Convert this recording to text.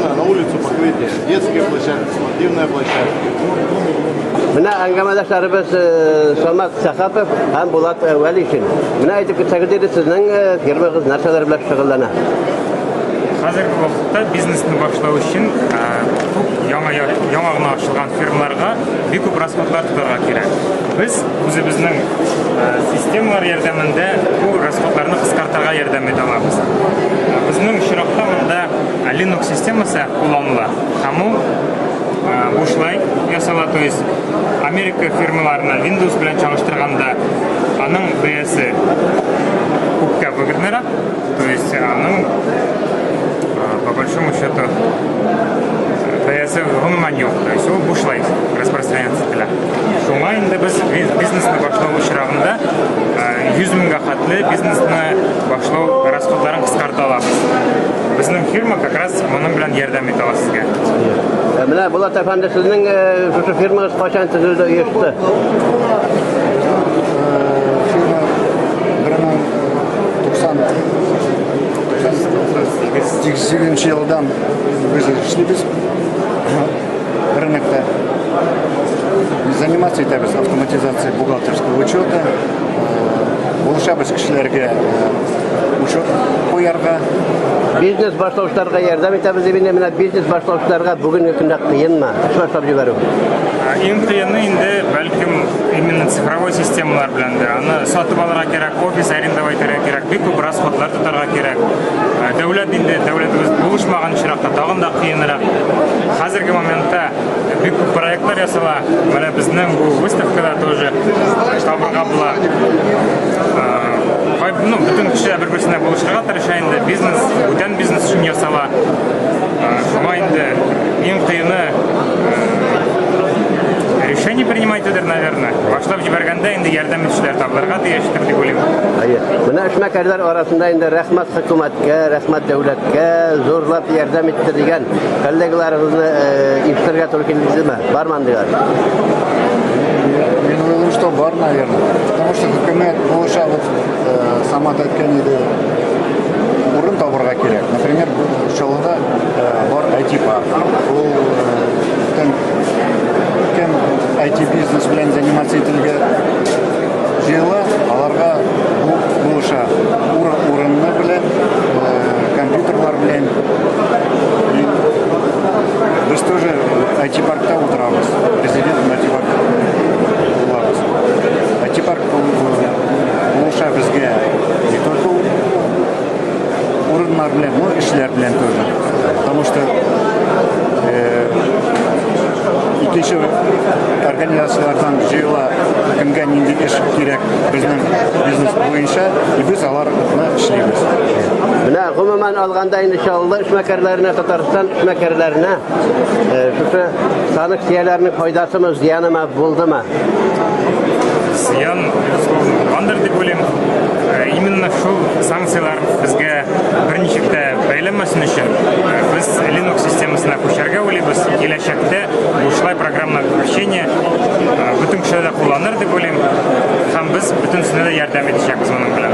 полное, на улицу покрытие. Детские площадки, спортивная площадка. Менә әңгәмәдәшләребез Самат Сахапов һәм Булат Вәлишин. Менә әйтеп китсәгез иде, сезнең фирмагыз нәрсәләр белән шөгыльләнә? Хәзерге вакытта бизнесны башлау өчен яңа гына ачылган фирмаларга бик күп расходлар тотарга кирәк. Без үзебезнең системалар ярдәмендә бу расходларны кыскартырга ярдәм итә алабыз. Безнең чиракта монда Linux системасы кулланыла. Һәм ул бушлай ясала, то есть Америка фирмаларына Windows белән чагыштырганда аның бәясе күпкә выгоднырак, то есть аның по большому счету бәясе гомумән юк, то есть ул бушлай распространяться ителә. Шуңа инде без бизнесны башлау очрагында 100 меңгә хәтле бизнесны башлау расходларын кыскарта алабыз. Безнең фирма как раз моның белән ярдәм итә ала сезгә. Менә Булат әфәнде, сезнең шушы фирмагыз качан төзелде, оешты? Фирма 1998 елдан biz эшлибез. Рынокта заниматься итәбез автоматизацией бухгалтерского учета. Булышабыз кешеләргә учет куярга. Бизнес башлаучыларга ярдәм итәбез дип инде, менә бизнес башлаучыларга бүгенге көндә кыенмы? Эш башлап җибәрү. Иң кыены инде бәлкем именно цифровой системалар белән дә. Аны сатып алырга кирәк, офис арендовать итәргә кирәк, бик күп расходлар тотарга кирәк. Дәүләтебез булышмаган чиракта тагын да кыенрак. Хәзерге моментта бик күп проектлар ясала. Менә безнең бу выставкада тоже табырга була. Бүтән кеше бер-берсенә булышырга тырыша инде. Бүтән бизнес өчен ясала. Шуңа инде иң кыены решение принимать идер, наверное. Башлап җибәргәндә инде ярдәм итүчеләр табылырга тиештер дип уйлыйм. Менә эшмәкәрләр арасында инде рәхмәт хөкүмәткә, рәхмәт дәүләткә, зурлап ярдәм итте дигән коллегаларыбызны ишетергә туры килдеме? Бармы андыйлар? Я думаю, что бар, наверное. Потому что хөкүмәт булыша Самат әйткән иде, урын табырга кирәк. Например, Чаллыда бар IT-парк. Ул кем IT-бизнес белән заниматься ителгән җыела, аларга булыша урынны белән, компьютерлар белән. Без тоже IT-паркта утырабыз. Президент IT-паркта булабыз. IT-парк булыша безгә не только урыннар белән, но эшләр белән тоже. Потому что икенче организациялардан җыела кемгә нинди эш кирәк безнең бизнес буенча, и без аларны эшлибез. Менә гомумән алганда инде Чаллы эшмәкәрләренә, Татарстан эшмәкәрләренә шушы санкцияләрнең файдасымы, зыянымы булдымы? Зыян андыр дип уйлыйм. Именно шул санкциялар безгә берничек тә бәйләнмәсен өчен без Linux системасына күчәргә уйлыйбыз. Киләчәктә бушлай программное обеспечение бүтән кешеләр дә кулланыр дип уйлыйм. Һәм без бүтәнсенә дә ярдәм итәчәкбез моның белән.